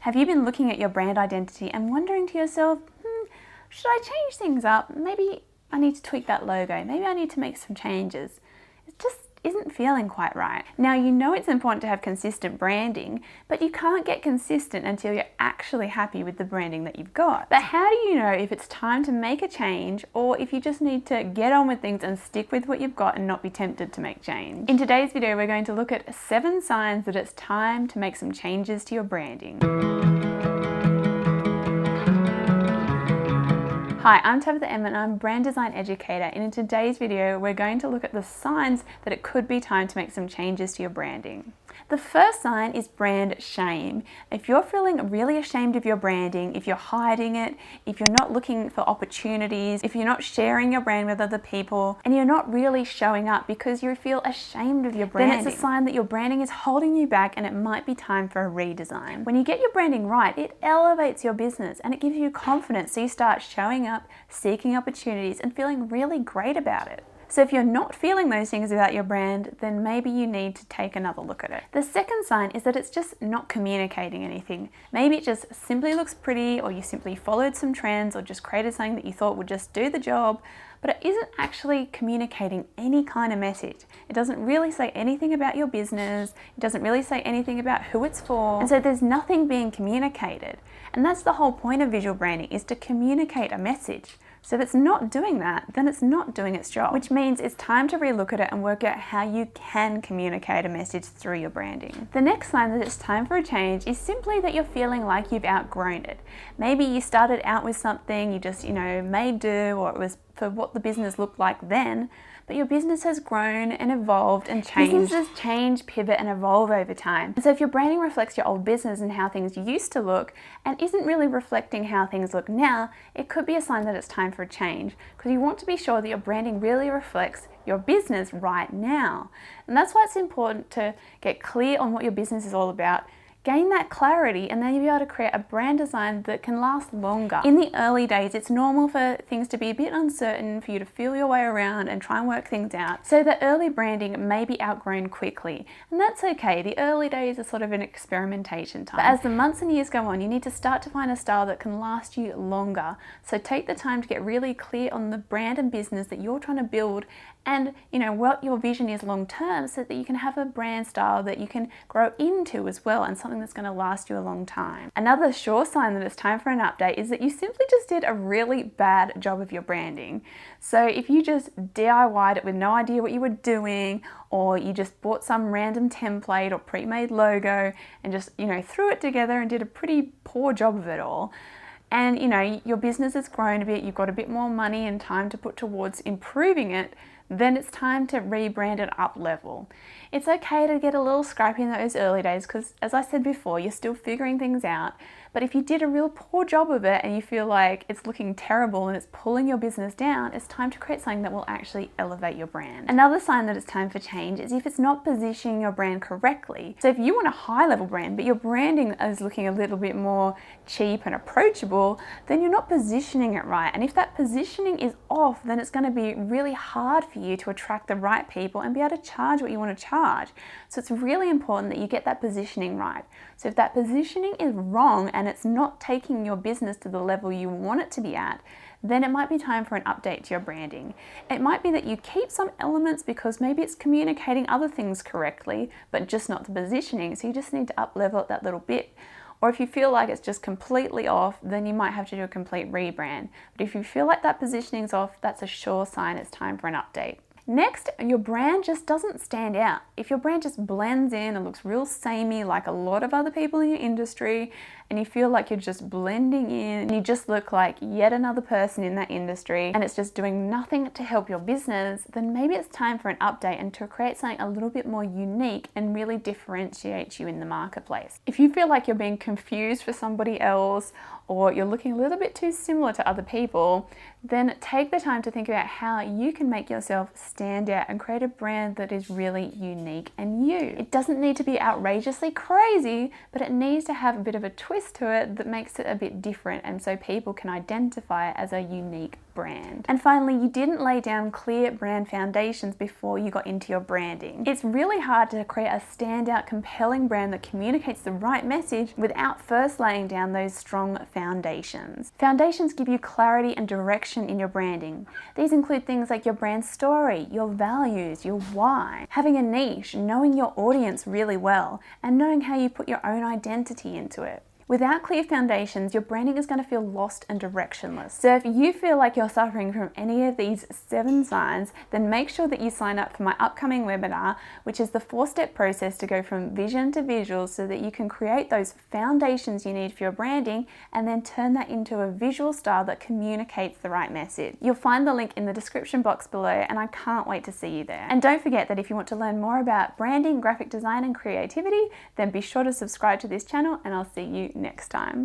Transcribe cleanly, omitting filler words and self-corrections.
Have you been looking at your brand identity and wondering to yourself, should I change things up? Maybe I need to tweak that logo. Maybe I need to make some changes. It just isn't feeling quite right. Now, you know it's important to have consistent branding, but you can't get consistent until you're actually happy with the branding that you've got. But how do you know if it's time to make a change or if you just need to get on with things and stick with what you've got and not be tempted to make change? In today's video, we're going to look at 7 signs that it's time to make some changes to your branding. Hi, I'm Tabitha and I'm a brand design educator, and in today's video we're going to look at the signs that it could be time to make some changes to your branding. The first sign is brand shame. If you're feeling really ashamed of your branding, if you're hiding it, if you're not looking for opportunities, if you're not sharing your brand with other people, and you're not really showing up because you feel ashamed of your branding, then it's a sign that your branding is holding you back and it might be time for a redesign. When you get your branding right, it elevates your business and it gives you confidence, so you start showing up, seeking opportunities, and feeling really great about it. So if you're not feeling those things about your brand, then maybe you need to take another look at it. The second sign is that it's just not communicating anything. Maybe it just simply looks pretty, or you simply followed some trends or just created something that you thought would just do the job, but it isn't actually communicating any kind of message. It doesn't really say anything about your business. It doesn't really say anything about who it's for. And so there's nothing being communicated. And that's the whole point of visual branding, is to communicate a message. So if it's not doing that, then it's not doing its job, which means it's time to relook at it and work out how you can communicate a message through your branding. The next sign that it's time for a change is simply that you're feeling like you've outgrown it. Maybe you started out with something, you just, made do, or it was for what the business looked like then, but your business has grown and evolved and changed. Businesses change, pivot, and evolve over time. And so if your branding reflects your old business and how things used to look and isn't really reflecting how things look now, it could be a sign that it's time for a change, because you want to be sure that your branding really reflects your business right now. And that's why it's important to get clear on what your business is all about, gain that clarity, and then you'll be able to create a brand design that can last longer. In the early days, it's normal for things to be a bit uncertain, for you to feel your way around and try and work things out. So the early branding may be outgrown quickly, and that's okay. The early days are sort of an experimentation time. But as the months and years go on, you need to start to find a style that can last you longer. So take the time to get really clear on the brand and business that you're trying to build, and what your vision is long term, so that you can have a brand style that you can grow into as well, and something that's going to last you a long time. Another sure sign that it's time for an update is that you simply just did a really bad job of your branding. So if you just DIY'd it with no idea what you were doing, or you just bought some random template or pre-made logo and just threw it together and did a pretty poor job of it all, and your business has grown a bit, you've got a bit more money and time to put towards improving it, then it's time to rebrand and up level. It's okay to get a little scrappy in those early days, because as I said before, you're still figuring things out. But if you did a real poor job of it and you feel like it's looking terrible and it's pulling your business down, it's time to create something that will actually elevate your brand. Another sign that it's time for change is if it's not positioning your brand correctly. So if you want a high level brand, but your branding is looking a little bit more cheap and approachable, then you're not positioning it right. And if that positioning is off, then it's going to be really hard for you to attract the right people and be able to charge what you want to charge. So it's really important that you get that positioning right. So if that positioning is wrong and it's not taking your business to the level you want it to be at, then it might be time for an update to your branding. It might be that you keep some elements because maybe it's communicating other things correctly, but just not the positioning. So you just need to up level it that little bit. Or if you feel like it's just completely off, then you might have to do a complete rebrand. But if you feel like that positioning's off, that's a sure sign it's time for an update. Next, your brand just doesn't stand out. If your brand just blends in and looks real samey like a lot of other people in your industry, and you feel like you're just blending in and you just look like yet another person in that industry and it's just doing nothing to help your business, then maybe it's time for an update and to create something a little bit more unique and really differentiate you in the marketplace. If you feel like you're being confused for somebody else, or you're looking a little bit too similar to other people, then take the time to think about how you can make yourself stand out and create a brand that is really unique and you. It doesn't need to be outrageously crazy, but it needs to have a bit of a twist to it that makes it a bit different, and so people can identify it as a unique brand. And finally, you didn't lay down clear brand foundations before you got into your branding. It's really hard to create a standout, compelling brand that communicates the right message without first laying down those strong foundations. Foundations give you clarity and direction in your branding. These include things like your brand story, your values, your why, having a niche, knowing your audience really well, and knowing how you put your own identity into it. Without clear foundations, your branding is going to feel lost and directionless. So if you feel like you're suffering from any of these 7 signs, then make sure that you sign up for my upcoming webinar, which is the 4-step process to go from vision to visuals so that you can create those foundations you need for your branding and then turn that into a visual style that communicates the right message. You'll find the link in the description box below, and I can't wait to see you there. And don't forget that if you want to learn more about branding, graphic design, and creativity, then be sure to subscribe to this channel, and I'll see you next time.